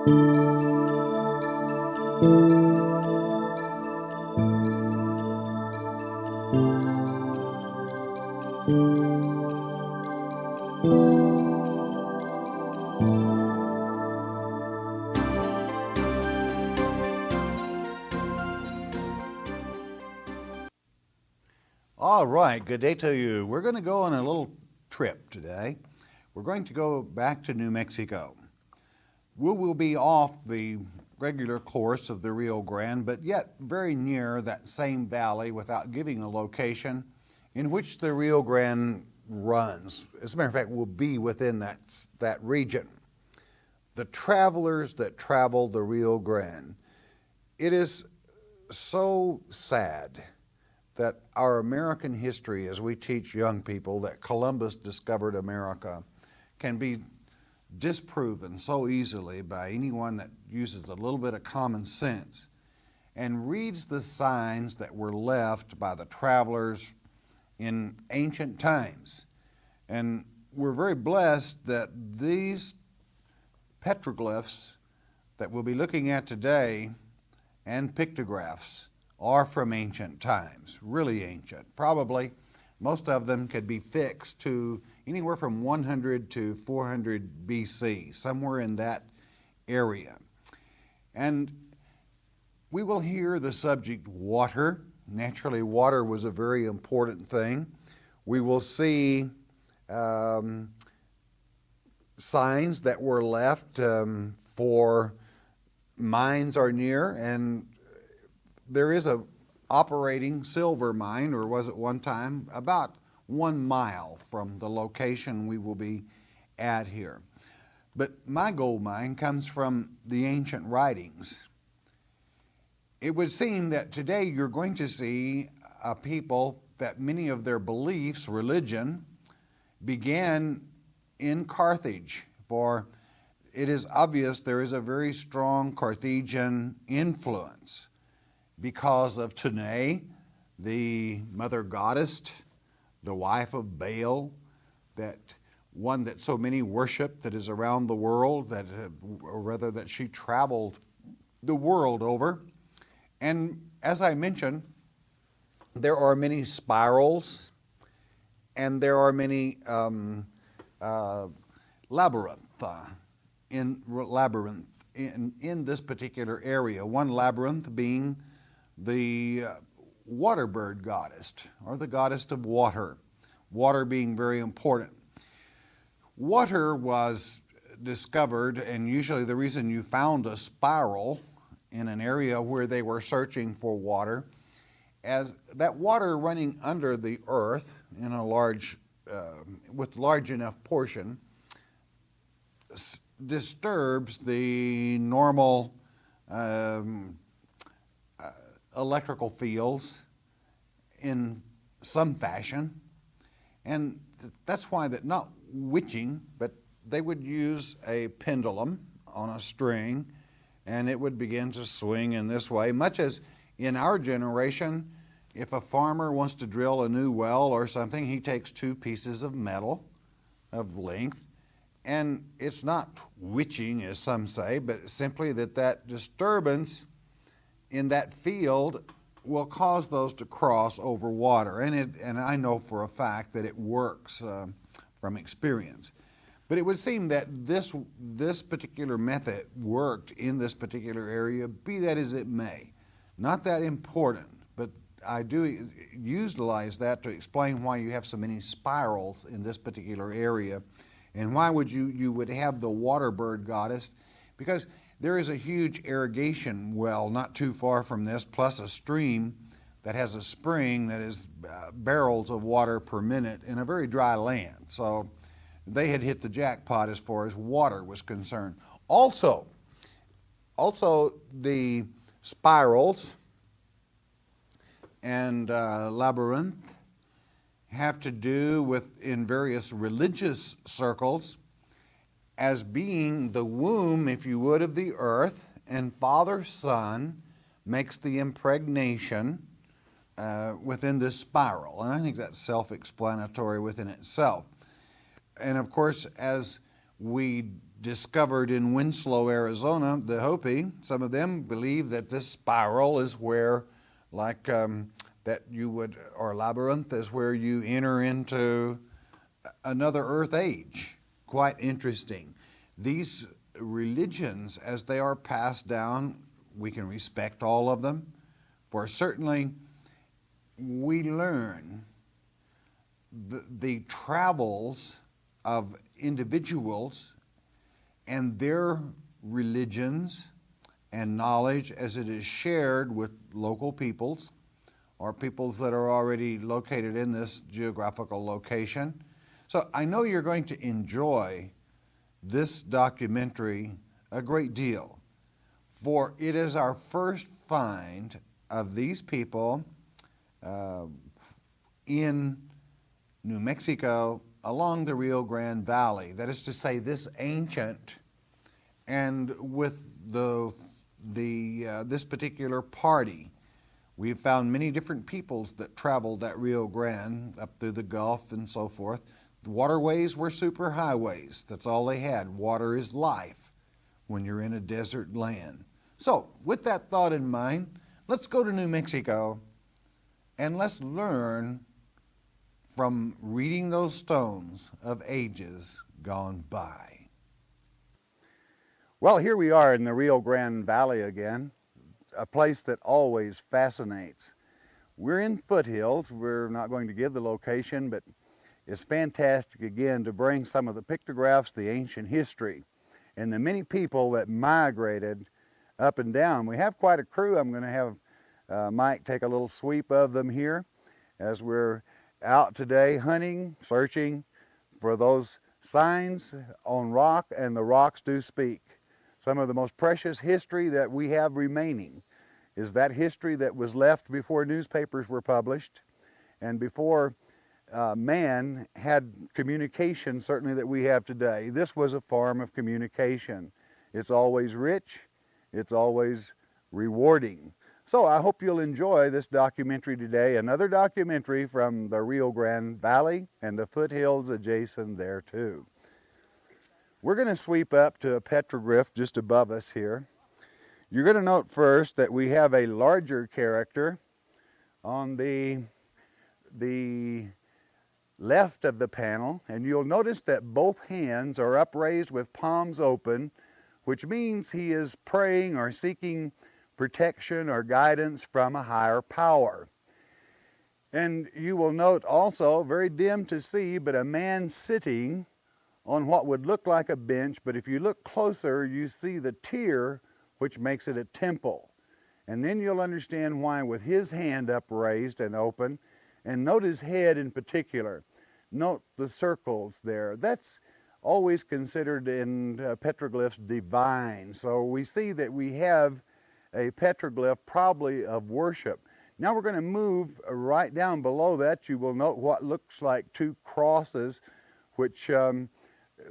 All right, good day to you. We're going to go on a little trip today. We're going to go back to New Mexico. We will be off the regular course of the Rio Grande, but yet very near that same valley without giving a location in which the Rio Grande runs. As a matter of fact, we'll be within that region. The travelers that travel the Rio Grande. It is so sad that our American history, as we teach young people that Columbus discovered America, can be disproven so easily by anyone that uses a little bit of common sense and reads the signs that were left by the travelers in ancient times. And we're very blessed that these petroglyphs that we'll be looking at today and pictographs are from ancient times, really ancient. Probably most of them could be fixed to anywhere from 100 to 400 BC, somewhere in that area. And we will hear the subject water. Naturally, water was a very important thing. We will see signs that were left for mines are near, and there is a operating silver mine, or was at one time, about 1 mile from the location we will be at here. But my gold mine comes from the ancient writings. It would seem that today you're going to see a people that many of their beliefs, religion, began in Carthage, for it is obvious there is a very strong Carthaginian influence because of Tene, the mother goddess, the wife of Baal, that one that so many worship that is around the world, or rather that she traveled the world over. And as I mentioned, there are many spirals and there are many labyrinth in this particular area. One labyrinth being the water bird goddess, or the goddess of water, water being very important. Water was discovered, and usually the reason you found a spiral in an area where they were searching for water, as that water running under the earth in a large enough portion disturbs the normal electrical fields in some fashion, and that's why that, not witching, but they would use a pendulum on a string and it would begin to swing in this way, much as in our generation, if a farmer wants to drill a new well or something, he takes 2 pieces of metal of length, and it's not witching as some say, but simply that disturbance in that field will cause those to cross over water. And I know for a fact that it works from experience. But it would seem that this particular method worked in this particular area, be that as it may. Not that important, but I do utilize that to explain why you have so many spirals in this particular area, and why would you would have the water bird goddess, because there is a huge irrigation well not too far from this, plus a stream that has a spring that is barrels of water per minute in a very dry land. So they had hit the jackpot as far as water was concerned. Also the spirals and labyrinth have to do with, in various religious circles, as being the womb, if you would, of the earth, and Father Son makes the impregnation within this spiral. And I think that's self-explanatory within itself. And of course, as we discovered in Winslow, Arizona, the Hopi, some of them believe that this spiral is where, like that you would, or labyrinth is where you enter into another earth age. Quite interesting. These religions, as they are passed down, we can respect all of them, for certainly we learn the travels of individuals and their religions and knowledge as it is shared with local peoples or peoples that are already located in this geographical location. So I know you're going to enjoy this documentary a great deal, for it is our first find of these people in New Mexico along the Rio Grande Valley. That is to say, this ancient, and with this particular party, we've found many different peoples that traveled that Rio Grande up through the Gulf and so forth. The waterways were super highways. That's all they had. Water is life when you're in a desert land. So, with that thought in mind, let's go to New Mexico and let's learn from reading those stones of ages gone by. Well, here we are in the Rio Grande Valley again, a place that always fascinates. We're in foothills. We're not going to give the location, but it's fantastic again to bring some of the pictographs, the ancient history, and the many people that migrated up and down. We have quite a crew. I'm going to have Mike take a little sweep of them here as we're out today hunting, searching for those signs on rock, and the rocks do speak. Some of the most precious history that we have remaining is that history that was left before newspapers were published and before man had communication, certainly that we have today. This was a form of communication. It's always rich, it's always rewarding. So I hope you'll enjoy this documentary today, another documentary from the Rio Grande Valley and the foothills adjacent there too. We're going to sweep up to a petroglyph just above us here. You're going to note first that we have a larger character on the left of the panel, and you'll notice that both hands are upraised with palms open, which means he is praying or seeking protection or guidance from a higher power. And you will note also, very dim to see, but a man sitting on what would look like a bench, but if you look closer, you see the tier, which makes it a temple. And then you'll understand why, with his hand upraised and open, and note his head in particular. Note the circles there. That's always considered in petroglyphs divine. So we see that we have a petroglyph probably of worship. Now we're going to move right down below that. You will note what looks like two crosses, which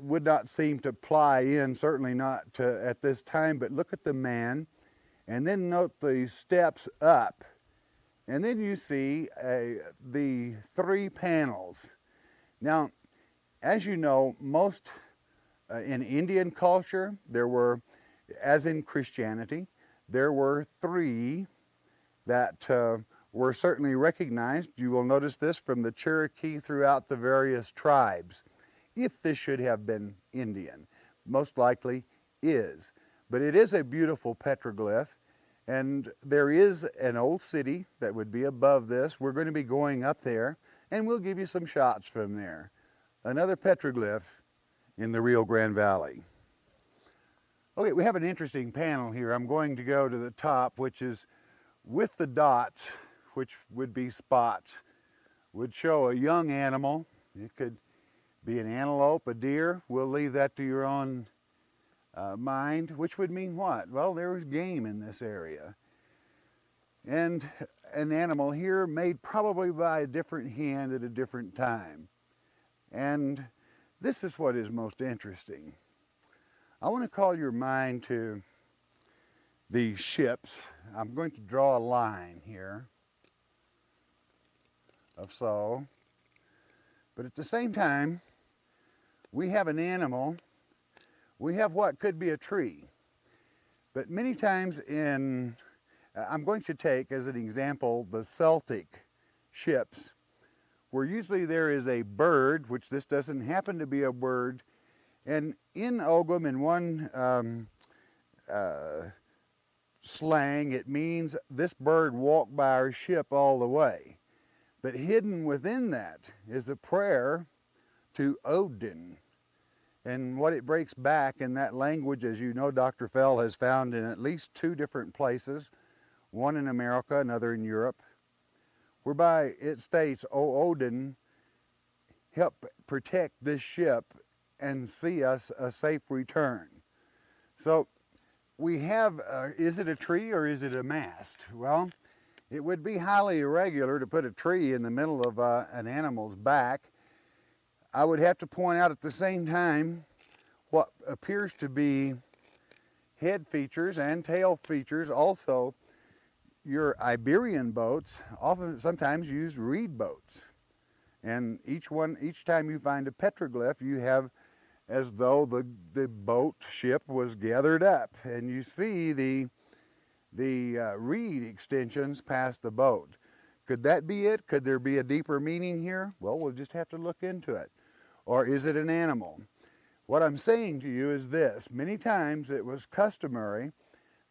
would not seem to ply in, certainly not at this time, but look at the man, and then note the steps up. And then you see the three panels. Now, as you know, most in Indian culture, there were, as in Christianity, there were three that were certainly recognized. You will notice this from the Cherokee throughout the various tribes. If this should have been Indian, most likely is. But it is a beautiful petroglyph, and there is an old city that would be above this. We're going to be going up there, and we'll give you some shots from there. Another petroglyph in the Rio Grande Valley. Okay, we have an interesting panel here. I'm going to go to the top, which is with the dots, which would be spots, would show a young animal. It could be an antelope, a deer. We'll leave that to your own mind, which would mean what? Well, there was game in this area. And an animal here made probably by a different hand at a different time. And this is what is most interesting. I want to call your mind to these ships. I'm going to draw a line here of so. But at the same time, we have an animal we have what could be a tree. But many times I'm going to take as an example the Celtic ships, where usually there is a bird, which this doesn't happen to be a bird, and in Ogam, in one slang, it means this bird walked by our ship all the way. But hidden within that is a prayer to Odin. And what it breaks back in that language, as you know, Dr. Fell has found in at least 2 different places, one in America, another in Europe, whereby it states, "O Odin, help protect this ship and see us a safe return." So we have, is it a tree or is it a mast? Well, it would be highly irregular to put a tree in the middle of an animal's back. I would have to point out at the same time what appears to be head features and tail features. Also, your Iberian boats sometimes use reed boats. And each time you find a petroglyph, you have as though the boat ship was gathered up, and you see the reed extensions past the boat. Could that be it? Could there be a deeper meaning here? Well, we'll just have to look into it. Or is it an animal? What I'm saying to you is this: many times it was customary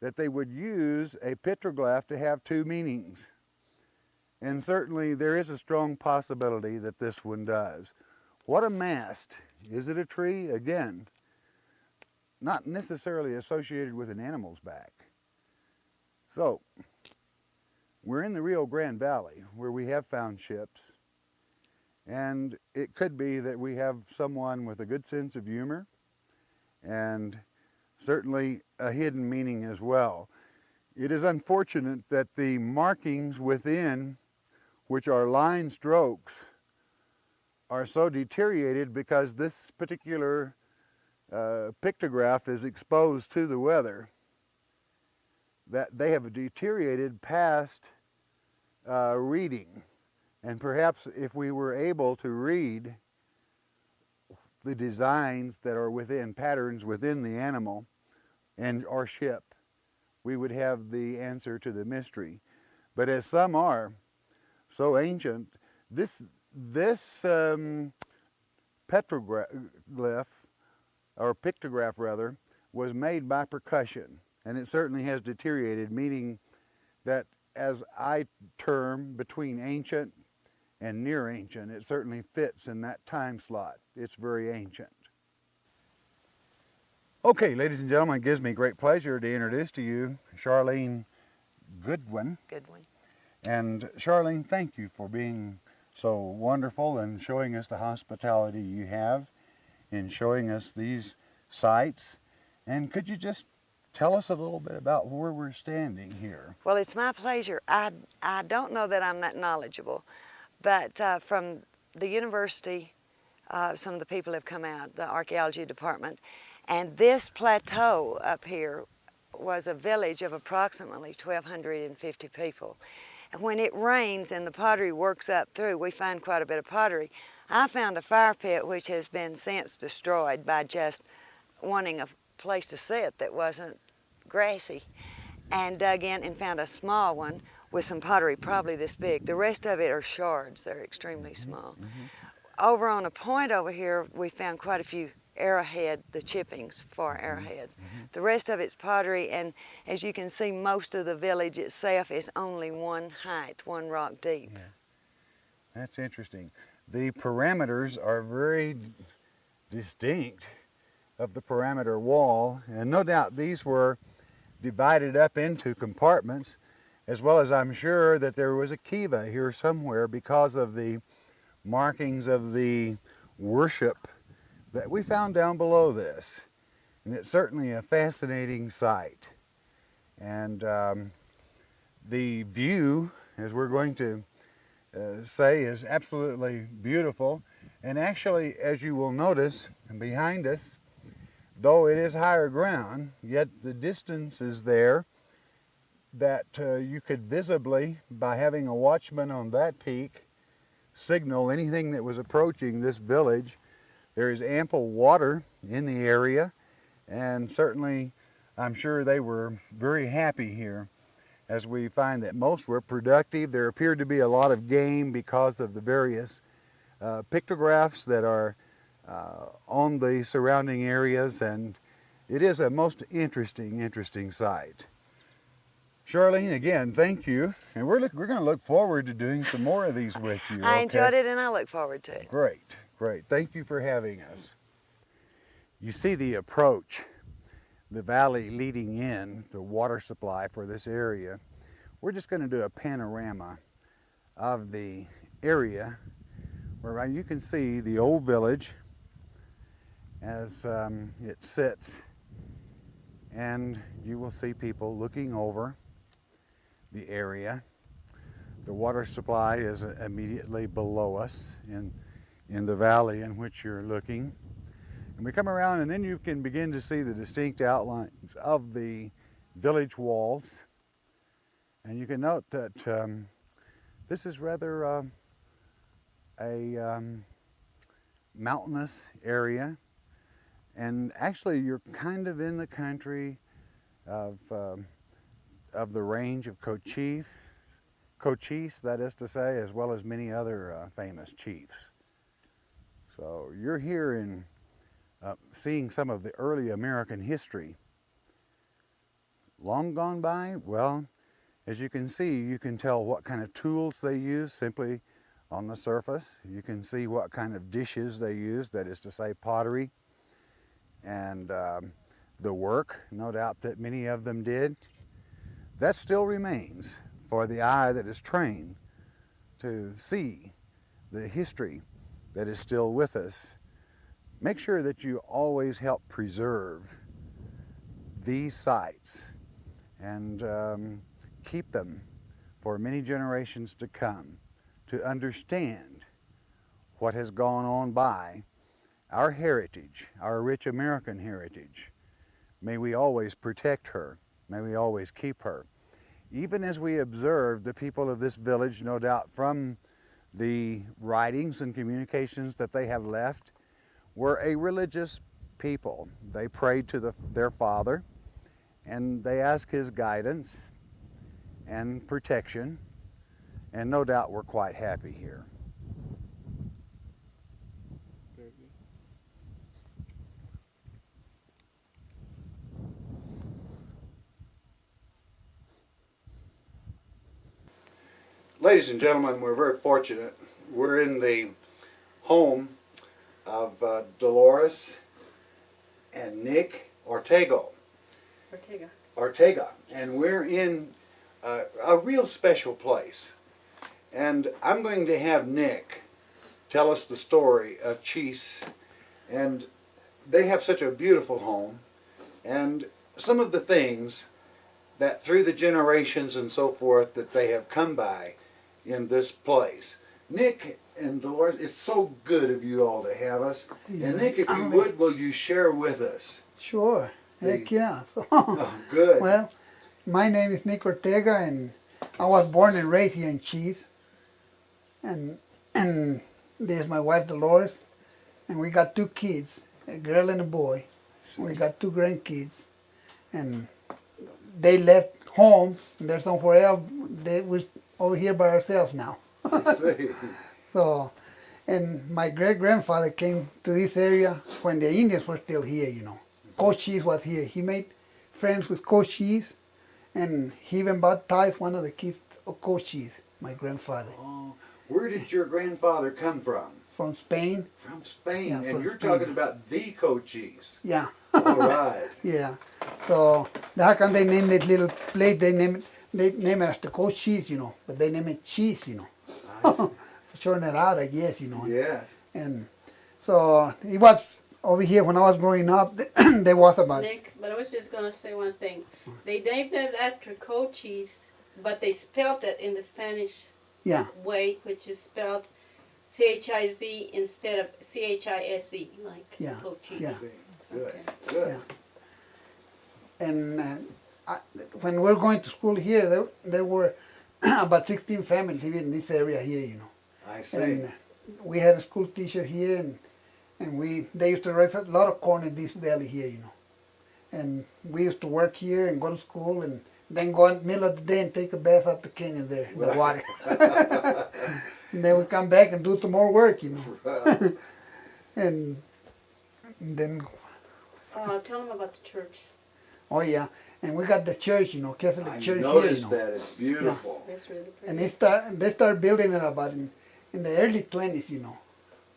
that they would use a petroglyph to have 2 meanings. And certainly there is a strong possibility that this one does. What a mast. Is it a tree? Again, not necessarily associated with an animal's back. So, we're in the Rio Grande Valley where we have found ships, and it could be that we have someone with a good sense of humor and certainly a hidden meaning as well. It is unfortunate that the markings within, which are line strokes, are so deteriorated because this particular pictograph is exposed to the weather, that they have deteriorated past reading. And perhaps if we were able to read the designs that are within, patterns within the animal and our ship, we would have the answer to the mystery. But as some are so ancient, this petroglyph, or pictograph rather, was made by percussion, and it certainly has deteriorated, meaning that, as I term, between ancient and near ancient, it certainly fits in that time slot. It's very ancient. Okay, ladies and gentlemen, it gives me great pleasure to introduce to you Charlene Goodwin. And Charlene, thank you for being so wonderful and showing us the hospitality you have in showing us these sites. And could you just tell us a little bit about where we're standing here? Well, it's my pleasure. I don't know that I'm that knowledgeable, but from the university, some of the people have come out, the archaeology department, and this plateau up here was a village of approximately 1,250 people. And when it rains and the pottery works up through, we find quite a bit of pottery. I found a fire pit which has been since destroyed by just wanting a place to sit that wasn't grassy, and dug in and found a small one with some pottery probably this big. The rest of it are shards. They're extremely small. Over on a point over here, we found quite a few arrowhead, the chippings for arrowheads. The rest of it's pottery, and as you can see, most of the village itself is only one height, one rock deep. Yeah. That's interesting. The parameters are very distinct of the parameter wall, and no doubt these were divided up into compartments, as well as I'm sure that there was a kiva here somewhere because of the markings of the worship that we found down below this. And it's certainly a fascinating sight. And the view, as we're going to say, is absolutely beautiful. And actually, as you will notice behind us, though it is higher ground, yet the distance is there that you could visibly, by having a watchman on that peak, signal anything that was approaching this village. There is ample water in the area, And certainly, I'm sure they were very happy here, as we find that most were productive. There appeared to be a lot of game because of the various pictographs that are on the surrounding areas, and it is a most interesting sight. Charlene, again, thank you, and we're going to look forward to doing some more of these with you. I enjoyed it, and I look forward to it. Great, great. Thank you for having us. You see the approach, the valley leading in, the water supply for this area. We're just going to do a panorama of the area where you can see the old village as it sits, and you will see people looking over the area. The water supply is immediately below us in the valley in which you're looking. And we come around, and then you can begin to see the distinct outlines of the village walls. And you can note that this is rather a mountainous area. And actually, you're kind of in the country of the range of Cochise, that is to say, as well as many other famous chiefs. So you're here in seeing some of the early American history. Long gone by? Well, as you can see, you can tell what kind of tools they use simply on the surface. You can see what kind of dishes they use, that is to say pottery, and the work, no doubt, that many of them did. That still remains for the eye that is trained to see the history that is still with us. Make sure that you always help preserve these sites and keep them for many generations to come, to understand what has gone on by our heritage, our rich American heritage. May we always protect her. May we always keep her. Even as we observe the people of this village, no doubt from the writings and communications that they have left, were a religious people. They prayed to their Father, and they asked His guidance and protection, and no doubt we're quite happy here. Ladies and gentlemen, we're very fortunate. We're in the home of Dolores and Nick Ortega, and we're in a real special place. And I'm going to have Nick tell us the story of Chiz, and they have such a beautiful home, and some of the things that through the generations and so forth that they have come by in this place. Nick and Dolores, it's so good of you all to have us. Yeah. And Nick, if you would, will you share with us? Sure. Heck yeah. So, Oh, good. well, my name is Nick Ortega, and I was born and raised here in Chiz. And there's my wife Dolores, and we got 2 kids, a girl and a boy. We got 2 grandkids, and they left home, and they're somewhere else. We're over here by ourselves now. I see. So, and my great-grandfather came to this area when the Indians were still here, you know. Coach Chiz was here. He made friends with Coach Chiz, and he even baptized one of the kids of Coach Chiz, my grandfather. Oh, where did your grandfather come from? From Spain. From Spain. Yeah, and from you're Spain. talking about the Cochise. Yeah. All right. Yeah. So, how come they named that little place, they name it after Coach Chiz, you know, but they name it Chiz, you know. For shorten it out, I guess, you know. Yeah. And so, it was over here when I was growing up, there was about... Nick, but I was just going to say one thing. They named it after Cochise, but they spelled it in the Spanish Yeah. way, which is spelled C-H-I-Z instead of C-H-I-S-E, like Yeah, Cochise. yeah. Good. Okay. Good. Yeah. And when we were going to school here, there were about 16 families living in this area here, you know. I see. And we had a school teacher here, and they used to raise a lot of corn in this valley here, you know. And we used to work here and go to school and then go in the middle of the day and take a bath out the canyon there in the water. And then we come back and do some more work, you know. and then, Tell them about the church. oh yeah, and we got the church, you know, Catholic I church here, you noticed know. that. It's beautiful. It's really pretty. And they started building it about in the early 20s, you know.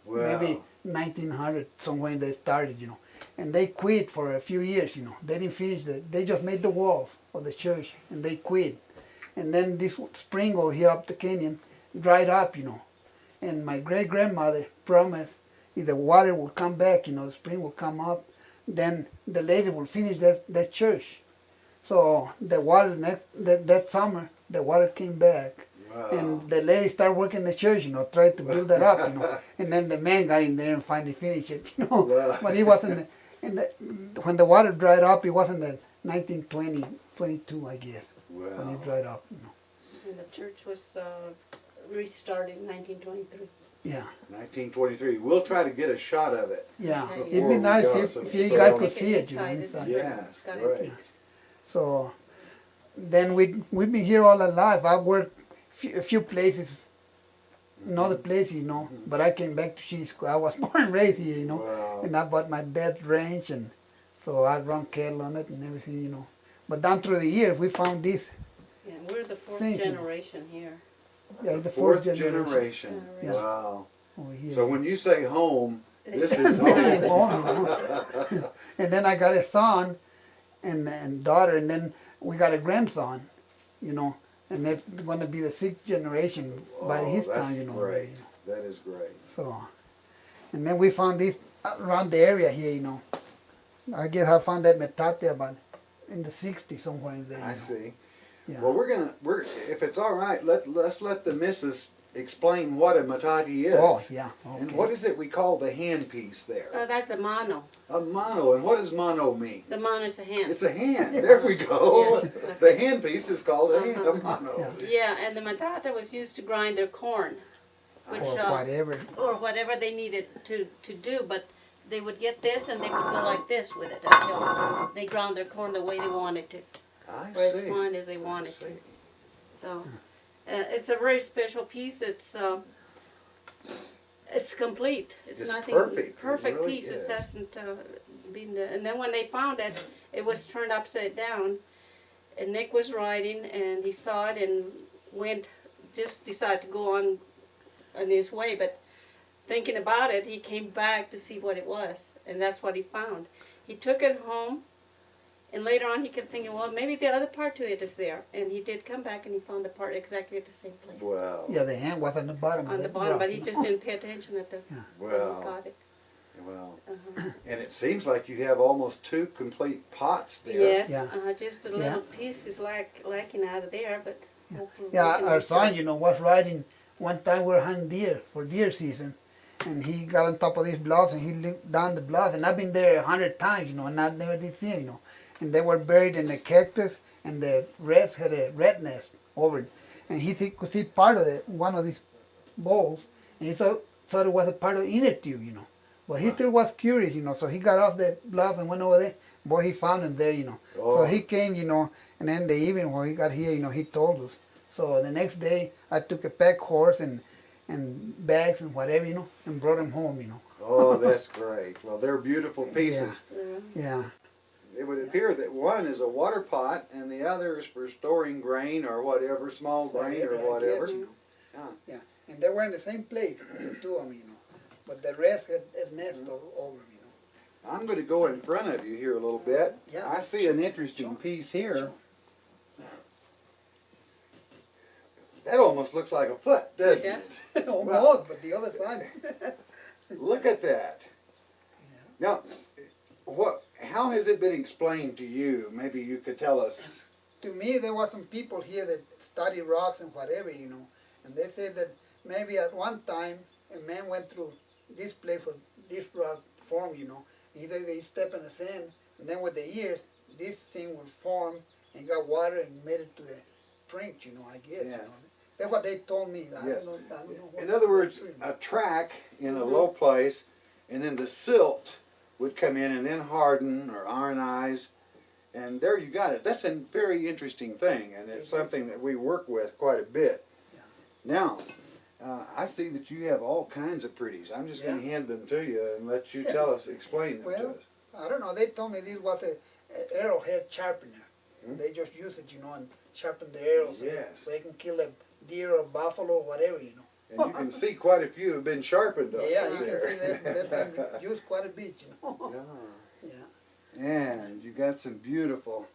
Wow. Maybe 1900 somewhere they started, you know. And they quit for a few years, you know. They didn't finish they just made the walls of the church and they quit. And then this spring over here up the canyon dried up, you know. And my great grandmother promised if the water will come back, you know, the spring will come up, then the lady will finish that church. So the water that summer the water came back. Wow. And the lady started working the church, you know, tried to build that up, you know. And then the man got in there and finally finished it, you know. Wow. But he wasn't, when the water dried up, it wasn't in 1920, 22, I guess, when Wow. it dried up, you know. And the church was restarted in 1923. Yeah, 1923. We'll try to get a shot of it. yeah. Before It'd be we nice go, if, so- if you so guys we could can see it, you know, inside, it's inside. Yeah. it's got right. antiques. So then we've been here all our life. I've worked a few places, another place, you know, but I came back to Chiz. I was born and raised here, you know, Wow. and I bought my dad's ranch, and so I run cattle on it and everything, you know. But down through the years, we found this. Yeah, we're the fourth Thank you. generation here. Yeah, the Fourth fourth generation. Yeah. Wow. over here. So when you say home, this It's- is Home, home. you know. And then I got a son and daughter, and then we got a grandson, you know, and that's going to be the sixth generation by Oh, his that's time, you know. great. already. That is great. So, and then we found this around the area here, you know. I guess I found that metate about in the 60s somewhere in there. you I know. see. Yeah. Well, we're if it's all right, let's let the missus explain what a matati is. Oh, yeah. Okay. And what is it we call the handpiece there? That's a mono. A mono. And what does mono mean? The mono is a hand. It's a hand. There we go. Yeah. The handpiece is called a mono. Yeah. Yeah, and the matata was used to grind their corn, which Or whatever. or whatever they needed to do. But they would get this and they would go like this with it until they ground their corn the way they wanted to, I or as see. fine as they I wanted to. see. So it's a very special piece. It's complete. It's It's nothing perfect. It perfect really piece. is. It hasn't been. And then when they found it, it was turned upside down. And Nick was riding, and he saw it and just decided to go on his way. But thinking about it, he came back to see what it was, and that's what he found. He took it home. And later on, he kept thinking, well, maybe the other part to it is there. And he did come back, and he found the part exactly at the same place. Wow. Yeah, the hand was on the bottom of On the that bottom, rock, but he you know. just didn't pay attention at the when Wow. he got it. Wow. Uh-huh. And it seems like you have almost two complete pots there. Yes, Yeah. just a Yeah. little piece is lacking out of there, but hopefully we Yeah, can our make son, sure. you know, was riding. One time we were hunting deer for deer season, and he got on top of these bluffs and he looked down the bluff, and I've been there 100 times, you know, and I never did see him, you know. And they were buried in the cactus, and the rats had a rat nest over it, and he could see part of it, one of these bowls, and he thought it was a part of inner tube, you know. But he still was curious, you know, so he got off the bluff and went over there. Boy, he found him there, you know. Oh. So he came, you know, and then the evening when he got here, you know, he told us. So the next day, I took a pack horse and bags and whatever, you know, and brought him home, you know. Oh, that's great. Well, they're beautiful pieces. Yeah. It would appear that one is a water pot and the other is for storing grain or whatever, small grain or I guess, whatever. you know. Yeah. Yeah. And they were in the same place, the two of them, you know. But the rest had a nest over them, you know. I'm going to go in front of you here a little bit. Yeah. I see an interesting piece here. That almost looks like a foot, doesn't It it? Almost, but the other side. Look at that. Now, how has it been explained to you? Maybe you could tell us. To me, there were some people here that study rocks and whatever, you know. And they said that maybe at one time a man went through this place where this rock formed, you know. Either they step in the sand, and then with the years, this thing will form and got water and made it to a trench, you know, I guess. Yeah. You know. That's what they told me. Yes. I don't know what In other words, you know. a track in a low place, and then the silt would come in and then harden or ironize, And there you got it. That's a very interesting thing, and it's something that we work with quite a bit. Yeah. Now, I see that you have all kinds of pretties. I'm just going to hand them to you and let you explain them to Well, us. I don't know. They told me this was a arrowhead sharpener. They just use it, and sharpen the arrows. Yes. So they can kill a deer or buffalo or whatever, And you can see quite a few have been sharpened up Yeah, you there. can see they've been used quite a bit, Yeah. Yeah. And you got some beautiful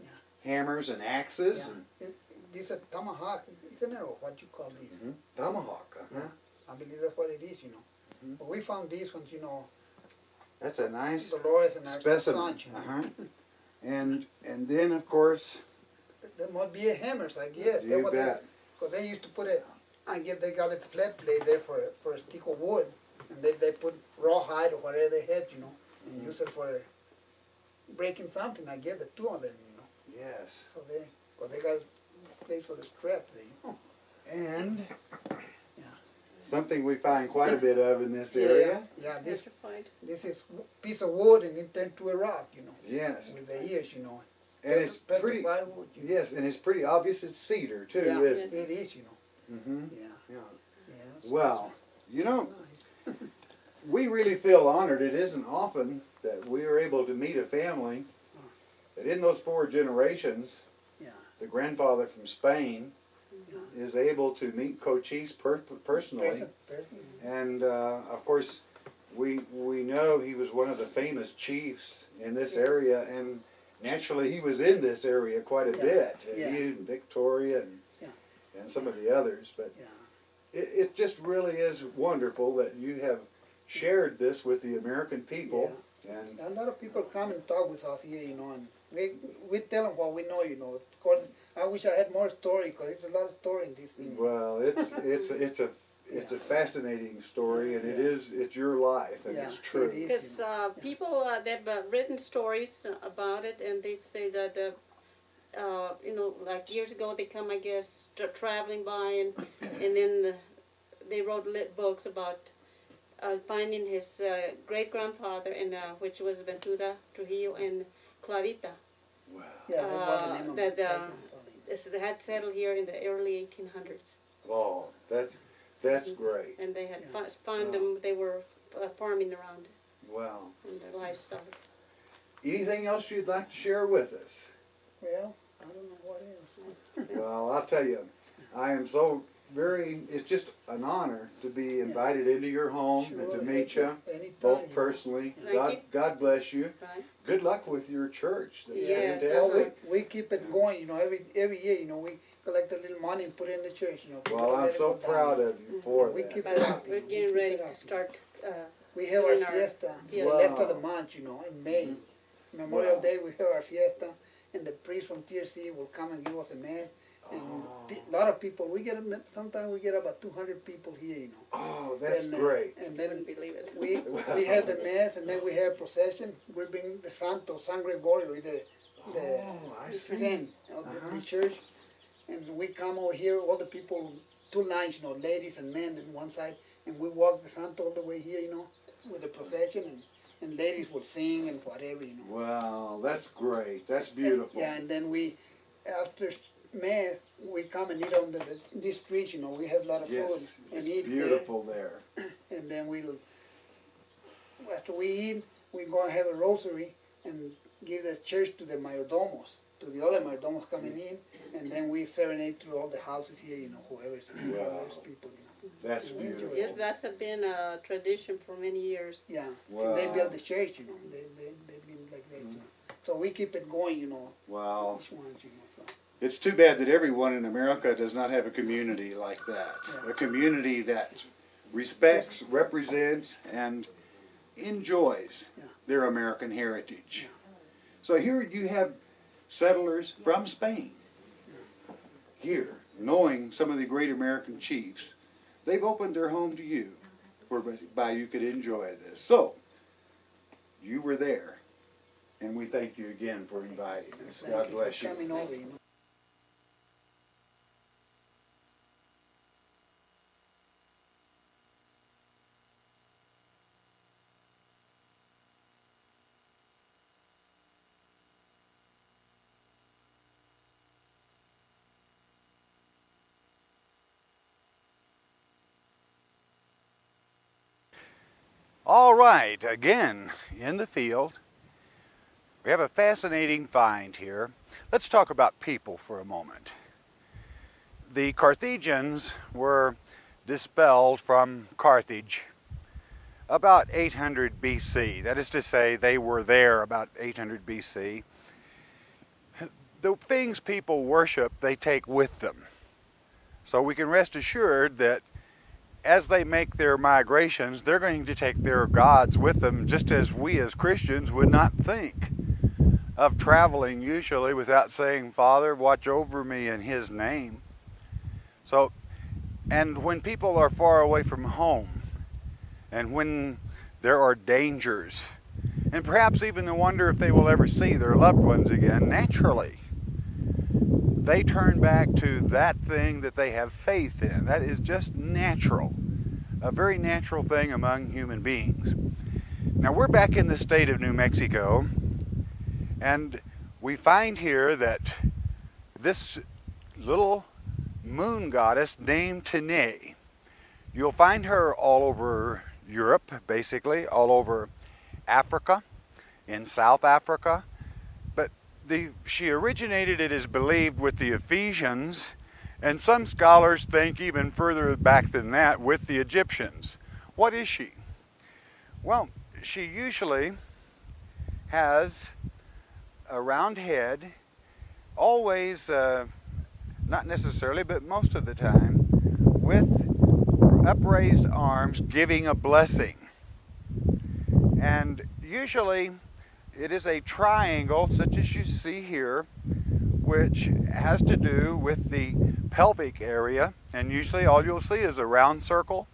hammers and axes. Yeah. This is a tomahawk. It's an arrow. What you call this? And, tomahawk. Yeah. I believe that's what it is, But we found these ones, That's a nice Dolores and our specimen. son, And then, of course, There must be a hammers, I guess. you bet. Because they used to put it, I guess they got a flat blade there for a stick of wood. And they put rawhide or whatever they had, and use it for breaking something. I guess the two of them, Yes. So they got a place for the strap there, And Yeah. something we find quite a bit of in this area. Yeah, Petrified. this is piece of wood and it turned to a rock, Yes. with the ears, And it's pretty, Petrified wood, yes, and it's pretty obvious it's cedar too, Yeah, isn't it it? is, Mm-hmm. Yeah. Yeah. Yes. Well, Nice. we really feel honored. It isn't often that we are able to meet a family that in those 4 generations, Yeah. the grandfather from Spain Yeah. is able to meet Cochise personally. Person. And of course, we know he was one of the famous chiefs in this area, and naturally he was in this area quite a Yeah. bit. Yeah. He and Victoria and some of the others. But Yeah. it just really is wonderful that you have shared this with the American people. And A lot of people come and talk with us here, and we tell them what we know, Of course, I wish I had more story, because it's a lot of story in this thing. well, it's a fascinating story, and it's your life, and Yeah, it's true. it is. Because people they've written stories about it, and they say that like years ago they come, I guess, traveling by, and then they wrote books about finding his great grandfather, and which was Ventura Trujillo and Clarita. Wow. Yeah, that was the name of that, my uh, grandfather. They had settled here in the early 1800s, Oh, that's great. and they had Yeah. found them. They were farming around Wow. and their livestock. Anything else you'd like to share with us? Well, I don't know what else. Well, I'll tell you, I am so it's just an honor to be invited into your home and to meet you, Anytime, both personally. Thank you. God bless you. Right? Good luck with your church. That's Yes, fantastic. We keep it going, every year, we collect a little money and put it in the church, Well, I'm so proud of you for We that. keep But it up. we're getting ready to start. We have our in our fiesta, fiesta. the last of the month, in May. Memorial Wow. Day, we have our fiesta, and the priest from TRC will come and give us a mass. And a lot of people, sometimes we get about 200 people here, Oh, that's And, great. And I then couldn't believe it. we have the mass, and then we have procession. We bring the Santo, San Gregorio, the I see. saint of the church. And we come over here, all the people, 2 lines, ladies and men on one side, and we walk the Santo all the way here, with the procession, and ladies will sing and whatever, Wow, that's great. That's beautiful. Yeah, and then after Mass, we come and eat on these streets, we have a lot of Yes, food and it's eat beautiful there. there. And then after we eat, we go and have a rosary and give the church to the mayordomos, to the other mayordomos coming in, and then we serenade through all the houses here, whoever's there's people, That's beautiful. Yes, that's been a tradition for many years. Yeah, Wow. they built the church, they've been like that, So we keep it going, Wow. each one, so. It's too bad that everyone in America does not have a community like that. Yeah. A community that respects, represents, and enjoys their American heritage. So here you have settlers from Spain. Here, knowing some of the great American chiefs, they've opened their home to you whereby you could enjoy this. So, you were there, and we thank you again for inviting us. Thank God you bless for you. coming over, All right, again, in the field, we have a fascinating find here. Let's talk about people for a moment. The Carthaginians were dispelled from Carthage about 800 BC. That is to say, they were there about 800 BC. The things people worship, they take with them. So we can rest assured that as they make their migrations, they're going to take their gods with them, just as we as Christians would not think of traveling usually without saying, Father, watch over me in His name. So, and when people are far away from home, and when there are dangers, and perhaps even the wonder if they will ever see their loved ones again, naturally, they turn back to that thing that they have faith in. That is just natural, a very natural thing among human beings. Now we're back in the state of New Mexico, and we find here that this little moon goddess named Tene, you'll find her all over Europe, basically, all over Africa, in South Africa, but she originated, it is believed, with the Ephesians, and some scholars think even further back than that, with the Egyptians. What is she? Well, she usually has a round head, always, not necessarily, but most of the time, with upraised arms giving a blessing. And usually it is a triangle such as you see here, which has to do with the pelvic area, and usually all you'll see is a round circle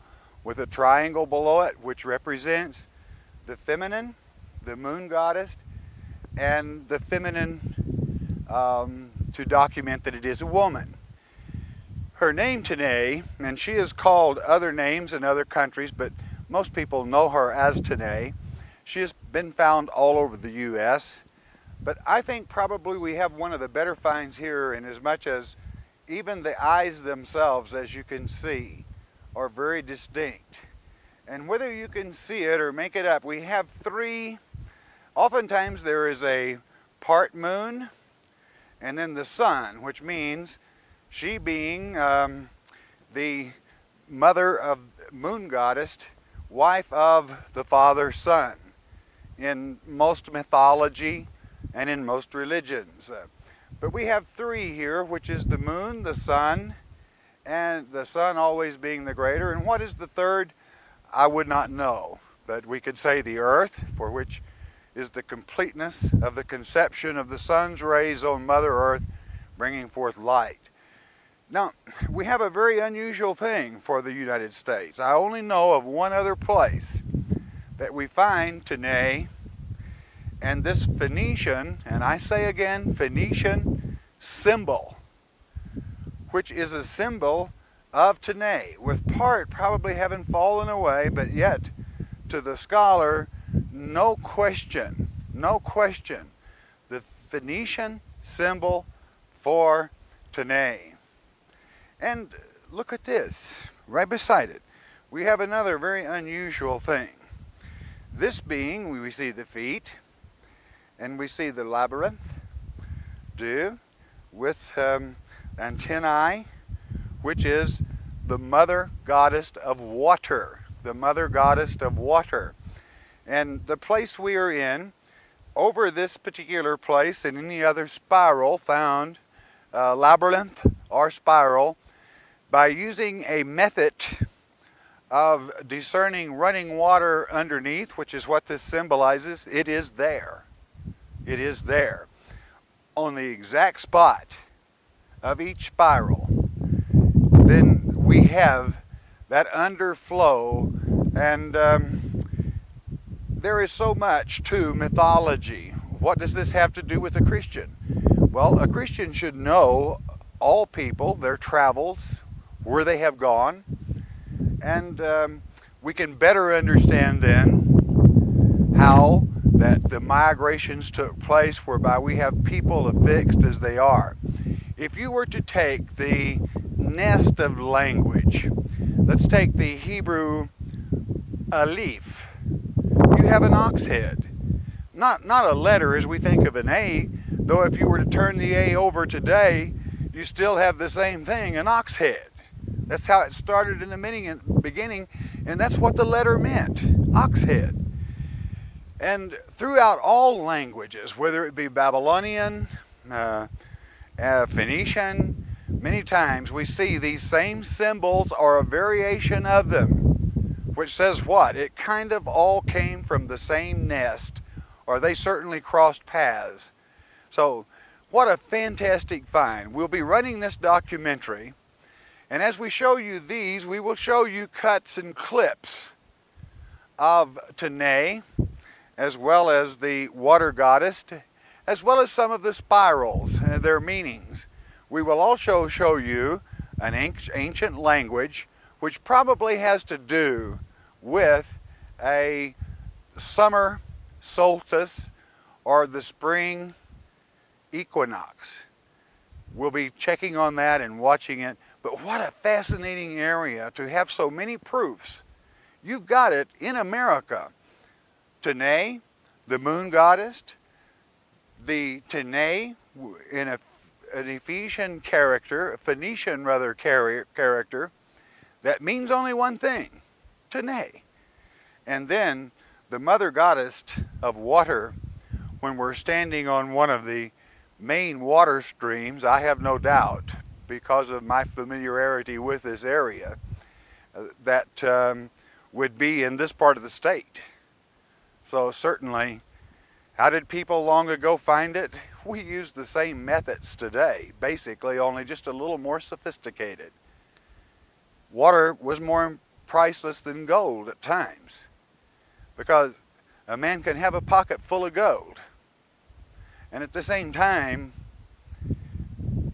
with a triangle below it, which represents the feminine, the moon goddess, and the feminine to document that it is a woman. Her name Tene, and she is called other names in other countries, but most people know her as Tene. She has been found all over the U.S., but I think probably we have one of the better finds here, in as much as even the eyes themselves, as you can see, are very distinct. And whether you can see it or make it up, we have three. Oftentimes there is a part moon and then the sun, which means she being the mother of moon goddess, wife of the father sun in most mythology and in most religions. But we have three here, which is the moon, the sun, and the sun always being the greater. And what is the third? I would not know, but we could say the earth, for which is the completeness of the conception of the sun's rays on Mother Earth, bringing forth light. Now, we have a very unusual thing for the United States. I only know of one other place that we find Tene, and this Phoenician, and I say again, Phoenician symbol, which is a symbol of Tene, with part probably having fallen away, but yet to the scholar, no question, the Phoenician symbol for Tene. And look at this, right beside it. We have another very unusual thing. This being, we see the feet, and we see the labyrinth, with antennae, which is the mother goddess of water, the mother goddess of water. And the place we are in, over this particular place and any other spiral found, labyrinth or spiral, by using a method of discerning running water underneath, which is what this symbolizes, it is there. It is there. On the exact spot of each spiral, then we have that underflow, and there is so much to mythology. What does this have to do with a Christian? Well, a Christian should know all people, their travels, where they have gone, and we can better understand then how that the migrations took place whereby we have people affixed as they are. If you were to take the nest of language, let's take the Hebrew Aleph, you have an ox head. Not a letter as we think of an A, though if you were to turn the A over today, you still have the same thing, an ox head. That's how it started in the beginning, and that's what the letter meant, ox head. And throughout all languages, whether it be Babylonian, Phoenician, many times we see these same symbols or a variation of them, which says what? It kind of all came from the same nest, or they certainly crossed paths. So what a fantastic find. We'll be running this documentary, and as we show you these, we will show you cuts and clips of Tene, as well as the water goddess, as well as some of the spirals and their meanings. We will also show you an ancient language which probably has to do with a summer solstice or the spring equinox. We'll be checking on that and watching it, but what a fascinating area to have so many proofs. You've got it in America. Tene, the moon goddess, the Tene in an Ephesian character, a Phoenician rather character, that means only one thing, Tene. And then the mother goddess of water, when we're standing on one of the main water streams, I have no doubt, because of my familiarity with this area, that would be in this part of the state. So certainly, how did people long ago find it? We use the same methods today, basically, only just a little more sophisticated. Water was more priceless than gold at times, because a man can have a pocket full of gold, and at the same time,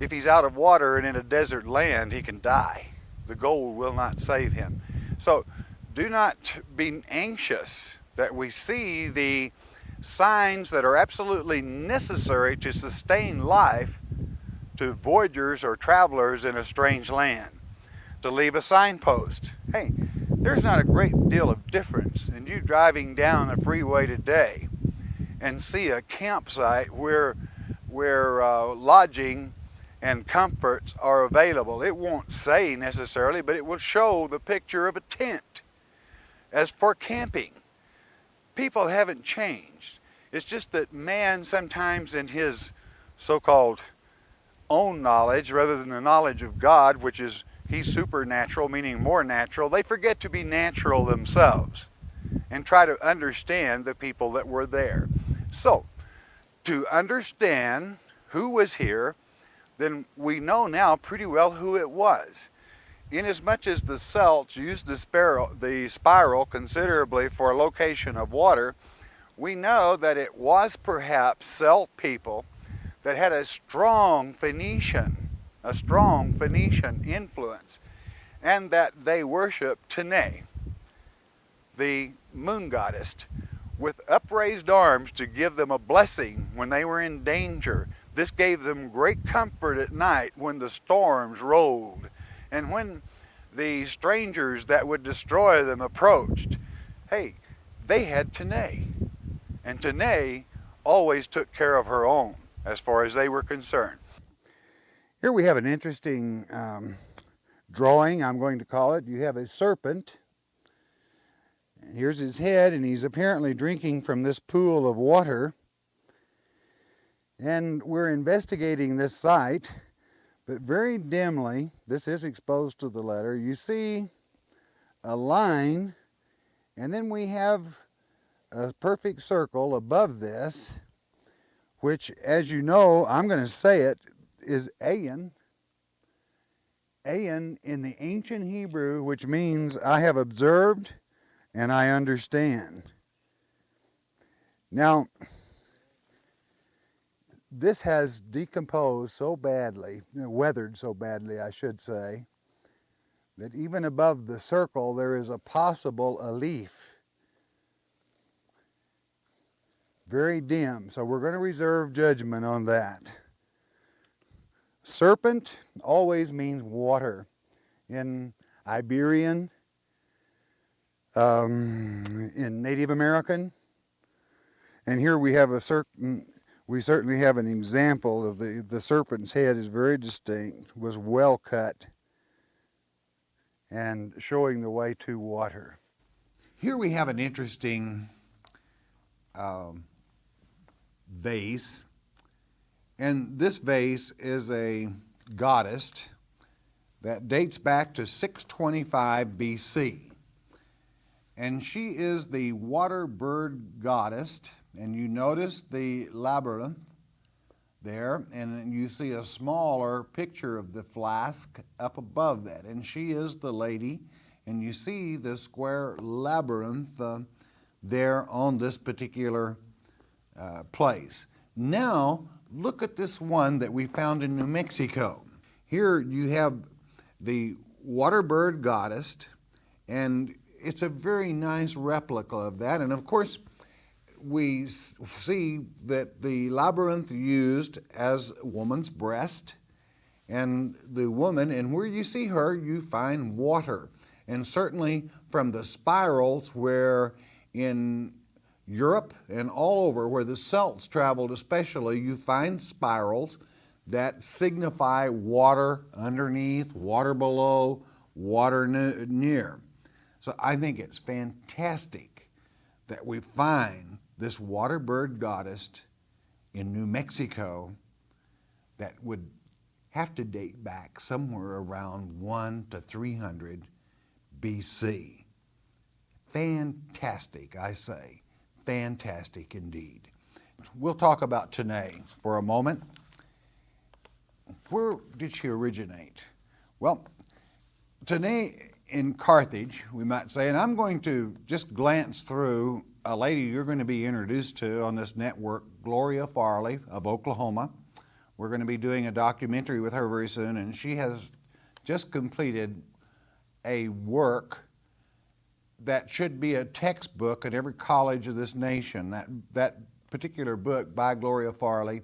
if he's out of water and in a desert land, he can die. The gold will not save him. So do not be anxious that we see the signs that are absolutely necessary to sustain life to voyagers or travelers in a strange land. To leave a signpost. Hey, there's not a great deal of difference in you driving down the freeway today and see a campsite where lodging and comforts are available. It won't say necessarily, but it will show the picture of a tent. As for camping, people haven't changed. It's just that man sometimes in his so-called own knowledge, rather than the knowledge of God, which is he's supernatural, meaning more natural, they forget to be natural themselves and try to understand the people that were there. So, to understand who was here, then we know now pretty well who it was. Inasmuch as the Celts used the spiral considerably for location of water, we know that it was perhaps Celt people that had a strong Phoenician influence, and that they worshiped Tene, the moon goddess, with upraised arms to give them a blessing when they were in danger. This gave them great comfort at night when the storms rolled, and when the strangers that would destroy them approached. Hey, they had Tene, and Tene always took care of her own as far as they were concerned. Here we have an interesting drawing, I'm going to call it. You have a serpent. Here's his head, and he's apparently drinking from this pool of water. And we're investigating this site, but very dimly, this is exposed to the letter, you see a line, and then we have a perfect circle above this, which, as you know, I'm going to say it, is Ayin. Ayin in the ancient Hebrew, which means I have observed and I understand. Now, this has decomposed so badly, weathered so badly, I should say, that even above the circle there is a possible aleph. Very dim, so we're going to reserve judgment on that. Serpent always means water. In Iberian, in Native American, And here we have we certainly have an example of the serpent's head is very distinct, was well cut, and showing the way to water. Here we have an interesting vase, and this vase is a goddess that dates back to 625 BC. And she is the water bird goddess, and you notice the labyrinth there, and you see a smaller picture of the flask up above that, and she is the lady, and you see the square labyrinth there on this particular place. Now, look at this one that we found in New Mexico. Here you have the water bird goddess, and it's a very nice replica of that. And of course, we see that the labyrinth used as a woman's breast, and the woman, and where you see her, you find water. And certainly from the spirals where in Europe and all over where the Celts traveled especially, you find spirals that signify water underneath, water below, water near. So I think it's fantastic that we find this water bird goddess in New Mexico that would have to date back somewhere around 1 to 300 BC. Fantastic, I say. Fantastic indeed. We'll talk about Tenay for a moment. Where did she originate? Well, Tenay in Carthage, we might say, and I'm going to just glance through a lady you're going to be introduced to on this network, Gloria Farley of Oklahoma. We're going to be doing a documentary with her very soon, and she has just completed a work that should be a textbook at every college of this nation. That particular book by Gloria Farley,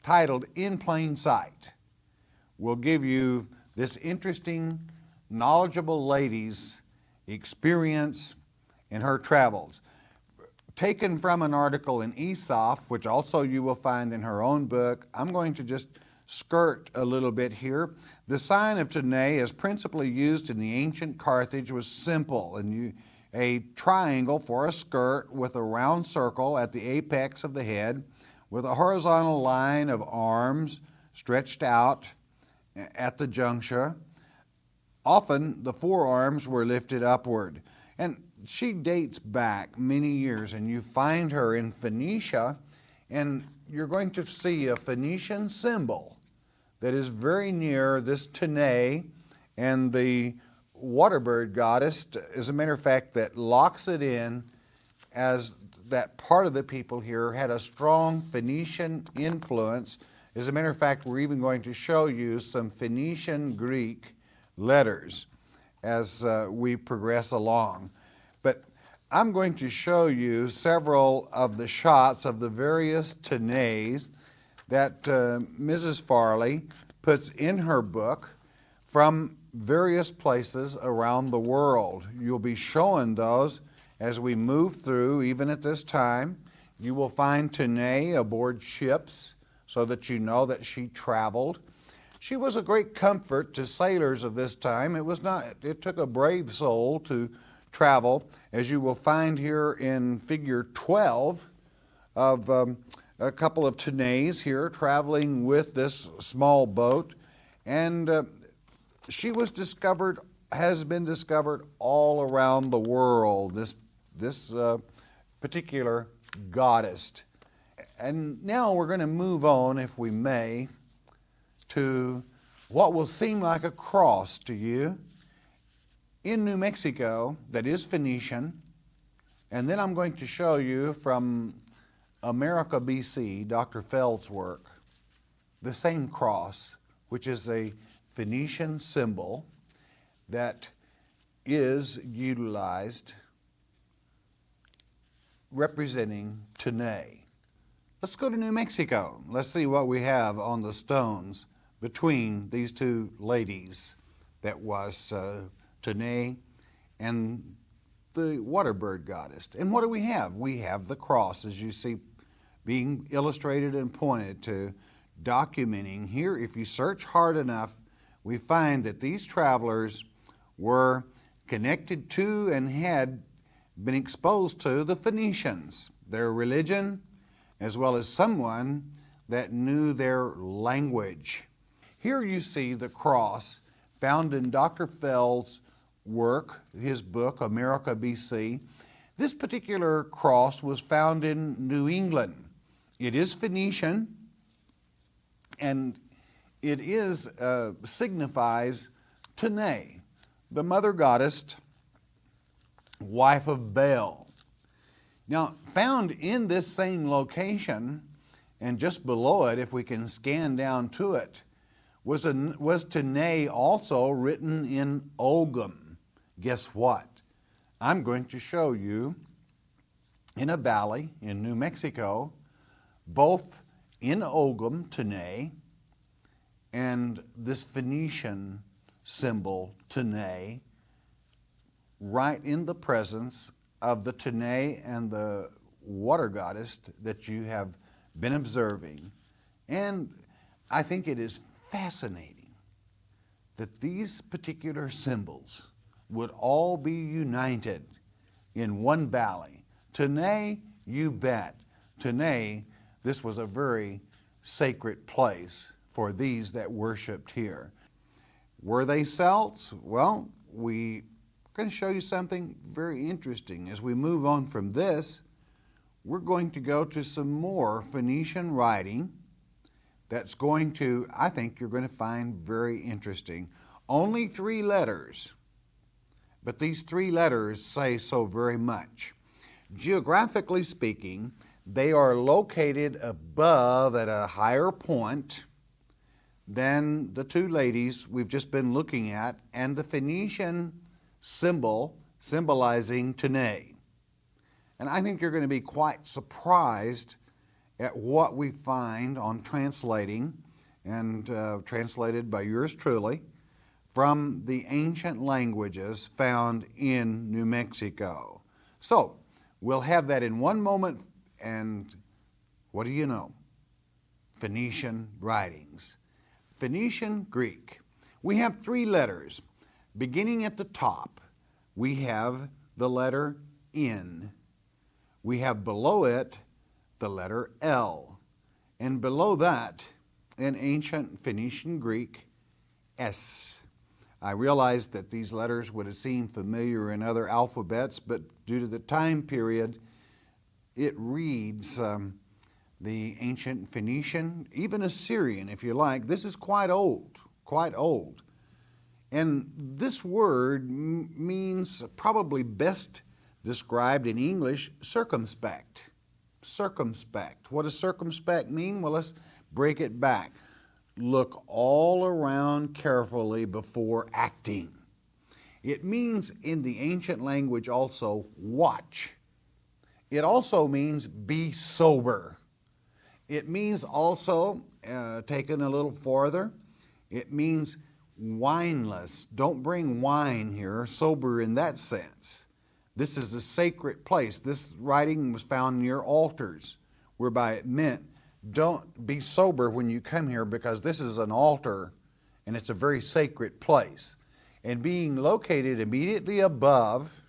titled In Plain Sight, will give you this interesting, knowledgeable lady's experience in her travels. Taken from an article in Aesop, which also you will find in her own book. I'm going to just skirt a little bit here. The sign of Tenay, as principally used in the ancient Carthage, was simple, and a triangle for a skirt with a round circle at the apex of the head, with a horizontal line of arms stretched out at the juncture. Often the forearms were lifted upward. And she dates back many years, and you find her in Phoenicia, and you're going to see a Phoenician symbol that is very near this Tenay and the water bird goddess, as a matter of fact, that locks it in as that part of the people here had a strong Phoenician influence. As a matter of fact, we're even going to show you some Phoenician Greek letters as we progress along. But I'm going to show you several of the shots of the various Tenays that Mrs. Farley puts in her book from various places around the world. You'll be showing those as we move through, even at this time. You will find Tenay aboard ships so that you know that she traveled. She was a great comfort to sailors of this time. It took a brave soul to travel, as you will find here in figure 12 of a couple of Tenays here traveling with this small boat. And she has been discovered all around the world, this particular goddess. And now we're going to move on, if we may, to what will seem like a cross to you in New Mexico that is Phoenician. And then I'm going to show you from America, BC, Dr. Feld's work, the same cross, which is a Phoenician symbol that is utilized representing Tenay. Let's go to New Mexico. Let's see what we have on the stones between these two ladies that was Tenay and the water bird goddess. And what do we have? We have the cross, as you see being illustrated and pointed to, documenting here. If you search hard enough, we find that these travelers were connected to and had been exposed to the Phoenicians, their religion, as well as someone that knew their language. Here you see the cross found in Dr. Fell's work, his book, America BC. This particular cross was found in New England. It is Phoenician, and it signifies Tanae, the mother goddess, wife of Baal. Now, found in this same location, and just below it, if we can scan down to it, was Tanae also written in Ogam. Guess what? I'm going to show you in a valley in New Mexico, both in Ogam, Tanae, and this Phoenician symbol, Tanae, right in the presence of the Tanae and the water goddess that you have been observing. And I think it is fascinating that these particular symbols would all be united in one valley. Tanae, you bet. Tanae, this was a very sacred place for these that worshiped here. Were they Celts? Well, we're going to show you something very interesting. As we move on from this, we're going to go to some more Phoenician writing that's going to, I think you're going to find very interesting. Only 3 letters, but these 3 letters say so very much. Geographically speaking, they are located above at a higher point than the 2 ladies we've just been looking at, and the Phoenician symbol symbolizing Tanae. And I think you're going to be quite surprised at what we find on translating, and translated by yours truly, from the ancient languages found in New Mexico. So, we'll have that in one moment, and what do you know? Phoenician writings. Phoenician Greek. We have 3 letters. Beginning at the top, we have the letter N. We have below it the letter L. And below that, in ancient Phoenician Greek, S. I realize that these letters would have seemed familiar in other alphabets, but due to the time period, it reads the ancient Phoenician, even Assyrian, if you like. This is quite old, quite old. And this word means, probably best described in English, circumspect. Circumspect. What does circumspect mean? Well, let's break it back. Look all around carefully before acting. It means in the ancient language also watch. It also means be sober. It means also, taken a little farther, it means wineless. Don't bring wine here, sober in that sense. This is a sacred place. This writing was found near altars, whereby it meant don't be sober when you come here, because this is an altar and it's a very sacred place. And being located immediately above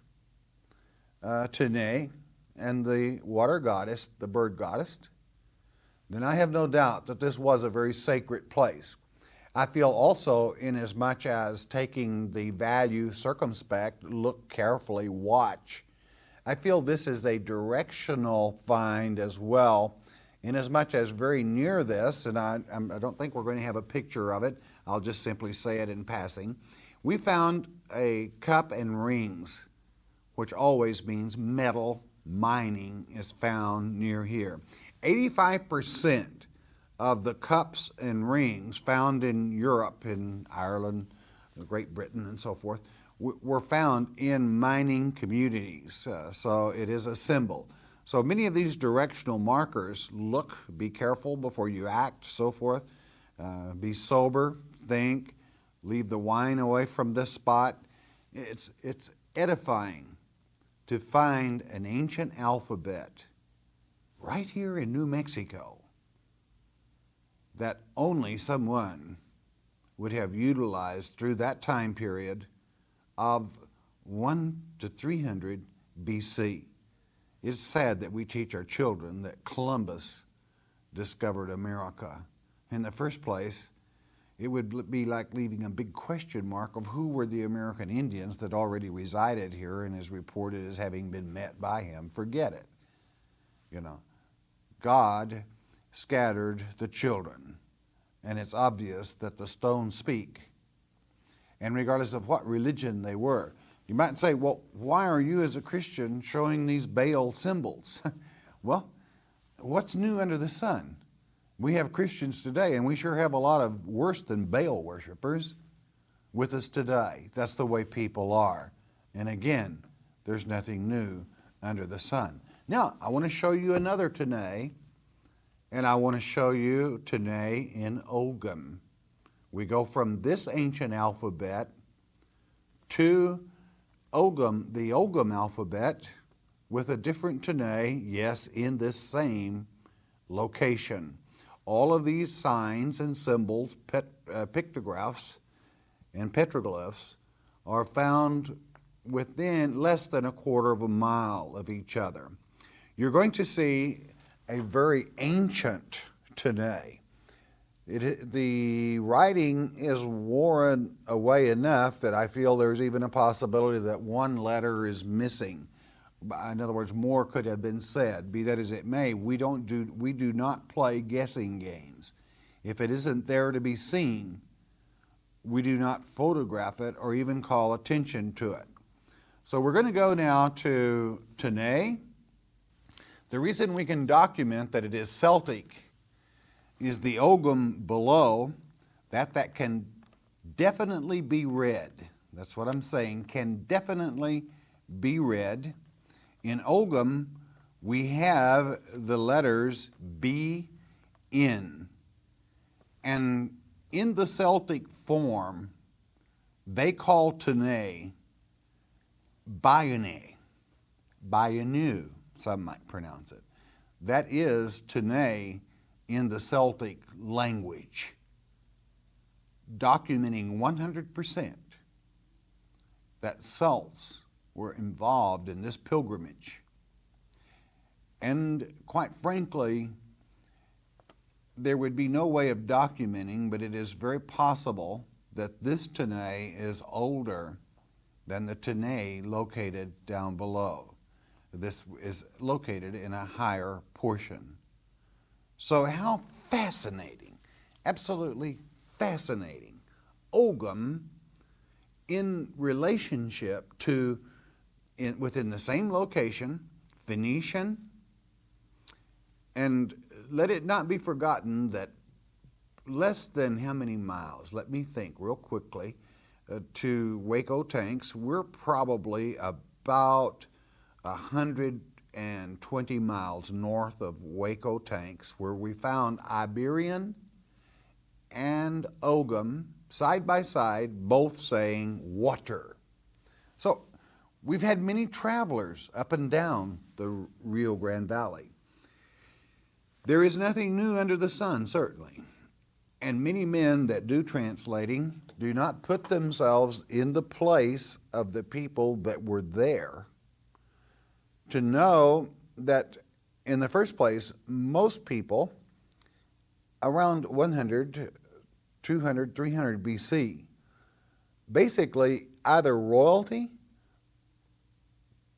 Tanae and the water goddess, the bird goddess, then I have no doubt that this was a very sacred place. I feel also, inasmuch as taking the value circumspect, look carefully, watch, I feel this is a directional find as well, inasmuch as very near this, and I don't think we're going to have a picture of it, I'll just simply say it in passing, we found a cup and rings, which always means metal mining is found near here. 85% of the cups and rings found in Europe, in Ireland, Great Britain, and so forth, were found in mining communities. So it is a symbol. So many of these directional markers, look, be careful before you act, so forth. Be sober, think, leave the wine away from this spot. It's edifying to find an ancient alphabet right here in New Mexico that only someone would have utilized through that time period of 1 to 300 BC. It's sad that we teach our children that Columbus discovered America. In the first place, it would be like leaving a big question mark of who were the American Indians that already resided here and is reported as having been met by him. Forget it. You know, God scattered the children, and it's obvious that the stones speak. And regardless of what religion they were, you might say, well, why are you as a Christian showing these Baal symbols? Well, what's new under the sun? We have Christians today, and we sure have a lot of worse than Baal worshipers with us today. That's the way people are. And again, there's nothing new under the sun. Now, I want to show you another Tene, and I want to show you Tene in Ogam. We go from this ancient alphabet to Ogam, the Ogam alphabet, with a different Tene, yes, in this same location. All of these signs and symbols, pictographs and petroglyphs, are found within less than a quarter of a mile of each other. You're going to see a very ancient Tene. The writing is worn away enough that I feel there's even a possibility that one letter is missing. In other words, more could have been said. Be that as it may, we do not play guessing games. If it isn't there to be seen, we do not photograph it or even call attention to it. So we're going to go now to Tene. The reason we can document that it is Celtic is the Ogam below, that can definitely be read. That's what I'm saying, can definitely be read. In Ogam, we have the letters B, N. And in the Celtic form, they call Tene Bayane, Bayanu, some might pronounce it. That is Tene in the Celtic language, documenting 100% that Celts were involved in this pilgrimage. And quite frankly, there would be no way of documenting, but it is very possible that this Tene is older than the Tene located down below. This is located in a higher portion. So how fascinating, absolutely fascinating. Ogam in relationship to, within the same location, Phoenician, and let it not be forgotten that less than how many miles, let me think real quickly, to Waco Tanks, we're probably about 120 miles north of Waco Tanks, where we found Iberian and Ogam side by side, both saying water. So we've had many travelers up and down the Rio Grande Valley. There is nothing new under the sun, certainly. And many men that do translating do not put themselves in the place of the people that were there to know that, in the first place, most people around 100, 200, 300 BC, basically either royalty,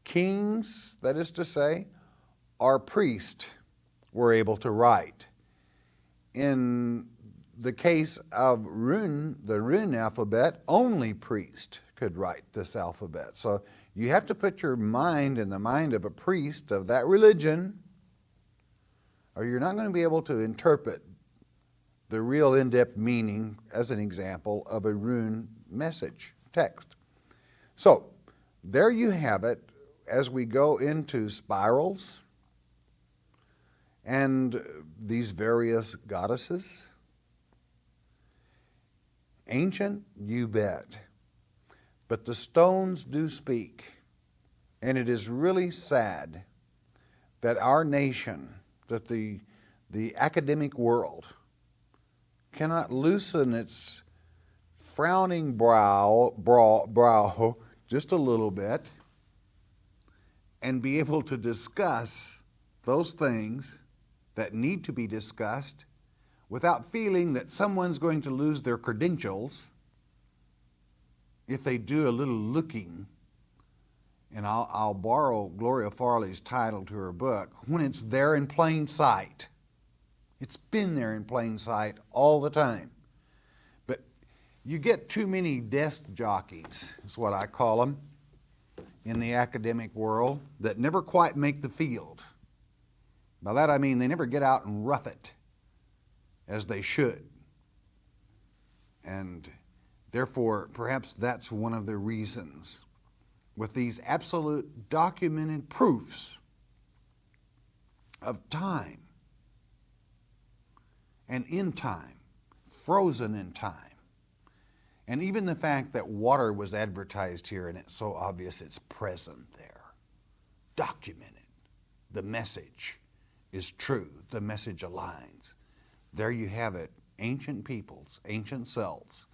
kings, that is to say, or priests were able to write. In the case of the rune alphabet, only priest could write this alphabet. So you have to put your mind in the mind of a priest of that religion, or you're not going to be able to interpret the real in-depth meaning, as an example, of a rune message text. So there you have it as we go into spirals and these various goddesses. Ancient, you bet. But the stones do speak. And it is really sad that our nation that the academic world cannot loosen its frowning brow just a little bit and be able to discuss those things that need to be discussed without feeling that someone's going to lose their credentials if they do a little looking. And I'll borrow Gloria Farley's title to her book, when it's there in plain sight. It's been there in plain sight all the time. But you get too many desk jockeys, is what I call them, in the academic world that never quite make the field. By that I mean they never get out and rough it as they should. And therefore, perhaps that's one of the reasons. With these absolute documented proofs of time and in time, frozen in time, and even the fact that water was advertised here and it's so obvious it's present there, documented. The message is true, the message aligns. There you have it, ancient peoples, ancient selves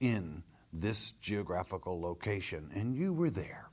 in this geographical location, and you were there.